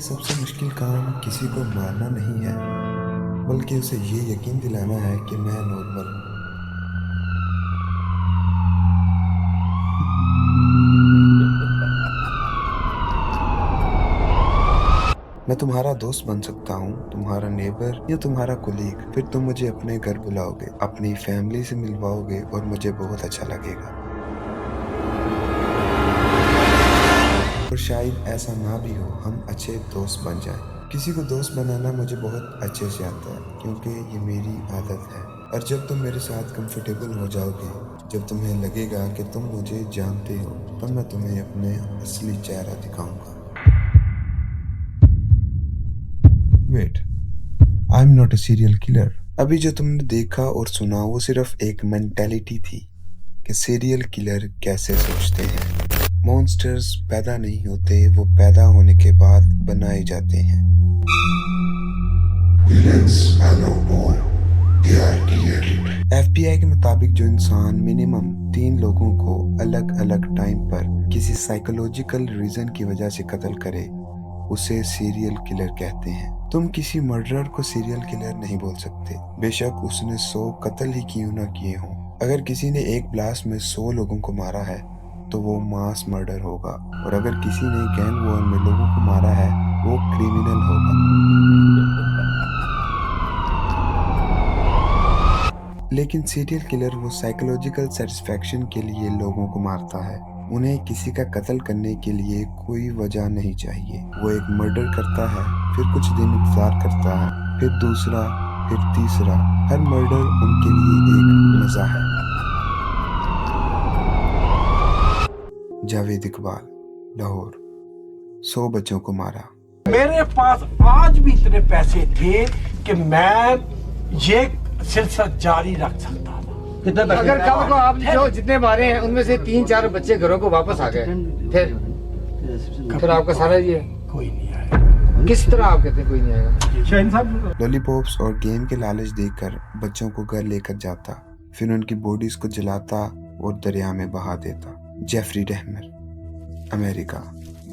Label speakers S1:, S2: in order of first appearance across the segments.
S1: सबसे मुश्किल काम किसी को मारना नहीं है, बल्कि उसे ये यकीन दिलाना है कि मैं नॉर्मल हूँ। मैं तुम्हारा दोस्त बन सकता हूँ, तुम्हारा नेबर या तुम्हारा कोलीग। फिर तुम मुझे अपने घर बुलाओगे, अपनी फैमिली से मिलवाओगे और मुझे बहुत अच्छा लगेगा। और शायद ऐसा ना भी हो, हम अच्छे दोस्त बन जाएं। किसी को दोस्त बनाना मुझे बहुत अच्छे से आता है, क्योंकि ये मेरी आदत है। और जब तुम मेरे साथ कंफर्टेबल हो जाओगे, जब तुम्हें लगेगा कि तुम मुझे जानते हो, तब मैं तुम्हें अपने असली चेहरा दिखाऊंगा। Wait, I am not a serial killer. अभी जो तुमने देखा और सुना वो सिर्फ एक मेंटालिटी थी कि सीरियल किलर कैसे सोचते हैं। मॉन्स्टर्स पैदा नहीं होते, वो पैदा होने के बाद बनाए जाते हैं। FBI के मुताबिक जो इंसान मिनिमम 3 लोगों को अलग अलग टाइम पर किसी साइकोलॉजिकल रीजन की वजह से कत्ल करे, उसे सीरियल किलर कहते हैं। तुम किसी मर्डरर को सीरियल किलर नहीं बोल सकते, बेशक उसने 100 कत्ल ही क्यों ना किए हों। अगर किसी ने एक ब्लास्ट में 100 लोगों को मारा है तो वो मास मर्डर होगा, और अगर किसी ने गैंग वॉर में लोगों को मारा है वो क्रिमिनल होगा। लेकिन सीरियल किलर वो साइकोलॉजिकल सेटिस्फैक्शन के लिए लोगों को मारता है। उन्हें किसी का कत्ल करने के लिए कोई वजह नहीं चाहिए। वो एक मर्डर करता है, फिर कुछ दिन इंतजार करता है, फिर दूसरा, फिर तीसरा। हर मर्डर उनके लिए एक मजा है। जावेद इकबाल, लाहौर। 100 बच्चों को मारा।
S2: मेरे पास आज भी इतने पैसे थे कि मैं ये सिलसिला जारी रख सकता था।
S3: अगर कल को आप जो जितने मारे हैं उनमें से 3-4 बच्चे घरों को वापस आ गए, फिर आपका सारा ये
S2: कोई नहीं आएगा।
S3: किस तरह आप कहते हैं कोई नहीं आएगा?
S1: लॉलीपॉप्स और गेम के लालच देकर बच्चों को घर लेकर जाता, फिर उनकी बॉडीज को जलाता और दरिया में बहा देता। Jeffrey डहमर, America.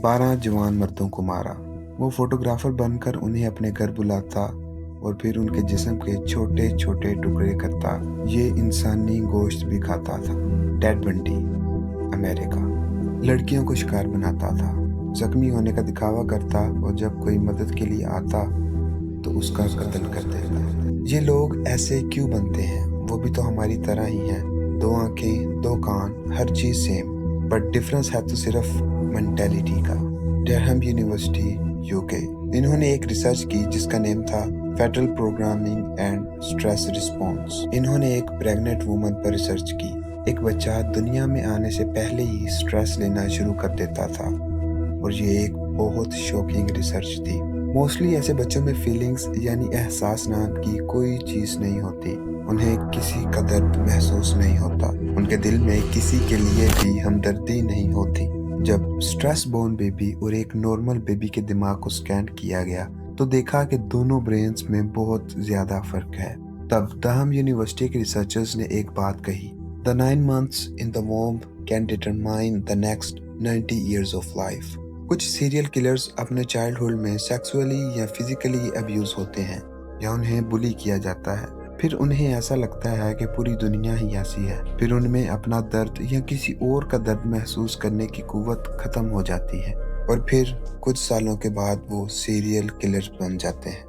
S1: 12 जवान मर्दों को मारा। वो फोटोग्राफर बनकर उन्हें अपने घर बुलाता और फिर उनके जिस्म के छोटे छोटे टुकड़े करता। ये इंसानी गोश्त भी खाता था। Ted Bundy, America. लड़कियों को शिकार बनाता था, जख्मी होने का दिखावा करता और जब कोई मदद के लिए आता तो उसका कत्ल कर देता। ये लोग ऐसे क्यों बनते हैं? वो भी तो हमारी तरह ही हैं। 2 आंखें, 2 कान, हर चीज सेम, बट डिफरेंस है तो सिर्फ मेंटालिटी का। Durham university, UK. इन्होंने एक रिसर्च की जिसका नेम था fetal programming and stress response. इन्होंने एक प्रेग्नेंट वुमन पर रिसर्च की। एक बच्चा दुनिया में आने से पहले ही स्ट्रेस लेना शुरू कर देता था, और ये एक बहुत शॉकिंग रिसर्च थी। मोस्टली ऐसे बच्चों में फीलिंग्स यानी एहसास नाम की कोई चीज नहीं होती। उन्हें किसी का दर्द महसूस नहीं होता, उनके दिल में किसी के लिए भी हमदर्दी नहीं होती। जब स्ट्रेस बोर्न बेबी और एक नॉर्मल बेबी के दिमाग को स्कैन किया गया तो देखा कि दोनों ब्रेन्स में बहुत ज्यादा फर्क है। तब डरहम यूनिवर्सिटी के रिसर्चर्स ने एक बात कही, the 9 months in the womb can determine the next 90 years of life। कुछ सीरियल किलर्स अपने चाइल्डहुड में सेक्सुअली या फिजिकली अब्यूज होते हैं, या उन्हें बुली किया जाता है। फिर उन्हें ऐसा लगता है कि पूरी दुनिया ही ऐसी है। फिर उनमें अपना दर्द या किसी और का दर्द महसूस करने की कुव्वत खत्म हो जाती है, और फिर कुछ सालों के बाद वो सीरियल किलर्स बन जाते हैं।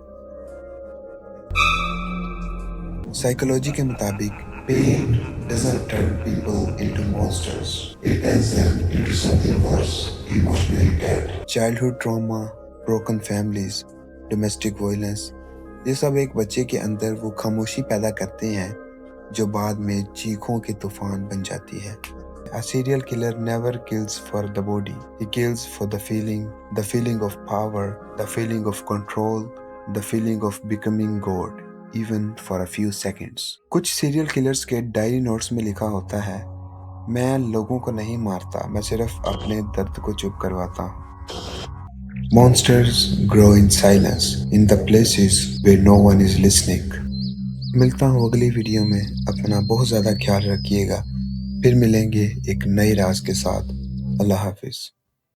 S1: साइकोलॉजी के मुताबिक pen doesn't turn people into monsters. It turns them into something worse, emotionally dead. Childhood trauma, broken families, domestic violence, ये सब एक बच्चे के अंदर वो खामोशी पैदा करते हैं जो बाद में चीखों के तूफान बन जाती है। A serial killer never kills for the body. He kills for the feeling of power, the feeling of control, the feeling of becoming God, even for a few seconds. कुछ सीरियल किलर्स के diary notes में लिखा होता है, मैं लोगों को नहीं मारता, मैं सिर्फ अपने दर्द को चुप करवाता हूँ। Monsters grow in silence in the places where no one is listening. मिलता हूँ अगली वीडियो में। अपना बहुत ज़्यादा ख्याल रखिएगा। फिर मिलेंगे एक नए राज के साथ। अल्लाह हाफिज।